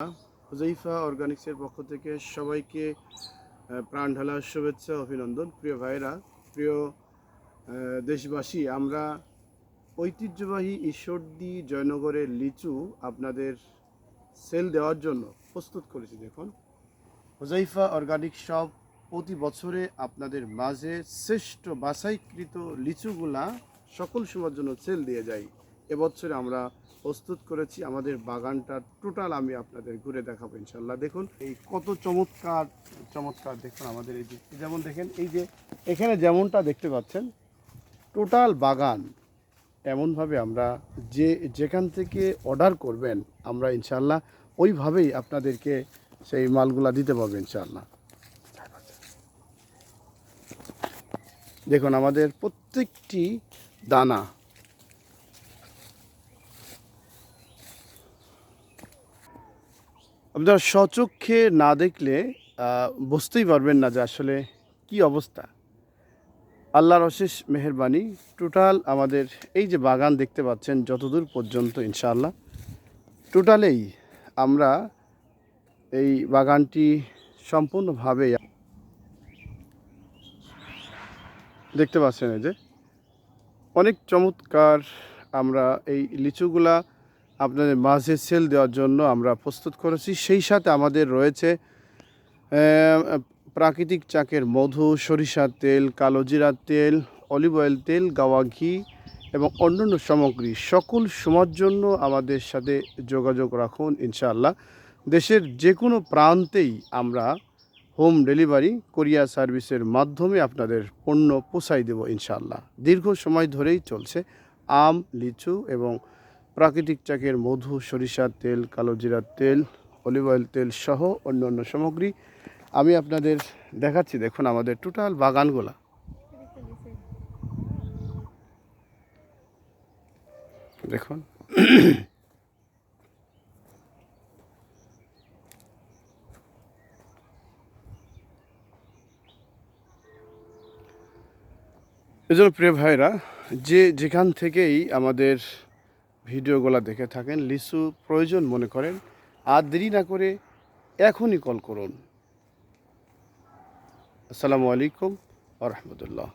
হুজাইফা অর্গানিক্সের পক্ষ থেকে সবাইকে প্রাণ ঢালা শুভেচ্ছা অভিনন্দন। প্রিয় ভাইরা, প্রিয় দেশবাসী, আমরা ঐতিহ্যবাহী ঈশ্বরদী জয়নগরের লিচু আপনাদের সেল দেওয়ার জন্য প্রস্তুত করেছি। দেখুন, হুজাইফা অর্গানিক শপ প্রতি বছরে আপনাদের মাঝে শ্রেষ্ঠ বাছাইকৃত লিচুগুলা সকল সময়ের জন্য সেল দিয়ে যাই। এবছরে আমরা প্রস্তুত করেছি আমাদের বাগানটা টোটাল আমি আপনাদের ঘুরে দেখাবো ইনশাল্লাহ। দেখুন এই কত চমৎকার চমৎকার, দেখুন আমাদের এই যে যেমন দেখেন, এই যে এখানে যেমনটা দেখতে পাচ্ছেন টোটাল বাগান এমনভাবে আমরা যেখান থেকে অর্ডার করবেন আমরা ইনশাল্লাহ ওইভাবেই আপনাদেরকে সেই মালগুলা দিতে পারবো ইনশাল্লাহ। দেখুন আমাদের প্রত্যেকটি দানা আপনারা স্বচক্ষে না দেখলে বুঝতেই পারবেন না যে আসলে কি অবস্থা। আল্লাহর অশেষ মেহেরবানি। টোটাল আমাদের এই যে বাগান দেখতে পাচ্ছেন যতদূর পর্যন্ত ইনশাআল্লাহ টোটালেই আমরা এই বাগানটি সম্পূর্ণভাবে দেখতে পাচ্ছেন। এই যে অনেক চমৎকার আমরা এই লিচুগুলা আপনাদের মাঝে সেল দেওয়ার জন্য আমরা প্রস্তুত করেছি। সেই সাথে আমাদের রয়েছে প্রাকৃতিক চাকের মধু, সরিষার তেল, কালো জিরার তেল, অলিভ অয়েল তেল, গাওয়া ঘি এবং অন্যান্য সামগ্রী। সকল সময়ের জন্য আমাদের সাথে যোগাযোগ রাখুন ইনশাআল্লাহ। দেশের যে কোনো প্রান্তেই আমরা হোম ডেলিভারি কোরিয়ার সার্ভিসের মাধ্যমে আপনাদের পণ্য পৌঁছাই দেব ইনশাআল্লাহ। দীর্ঘ সময় ধরেই চলছে আম, লিচু এবং প্রাকৃতিক চাকের মধু, সরিষার তেল, কালো জিরার তেল, অলিভ অয়েল তেল সহ অন্যান্য সামগ্রী আমি আপনাদের দেখাচ্ছি। দেখুন আমাদের টোটাল বাগানগুলা দেখুন। এজন্য প্রিয় ভাইরা, যেখান থেকেই আমাদের ভিডিওগুলো দেখে থাকেন, লিচু প্রয়োজন মনে করেন, আর দেরি না করে এখনই কল করুন। আসসালামু আলাইকুম ওয়া রাহমাতুল্লাহ।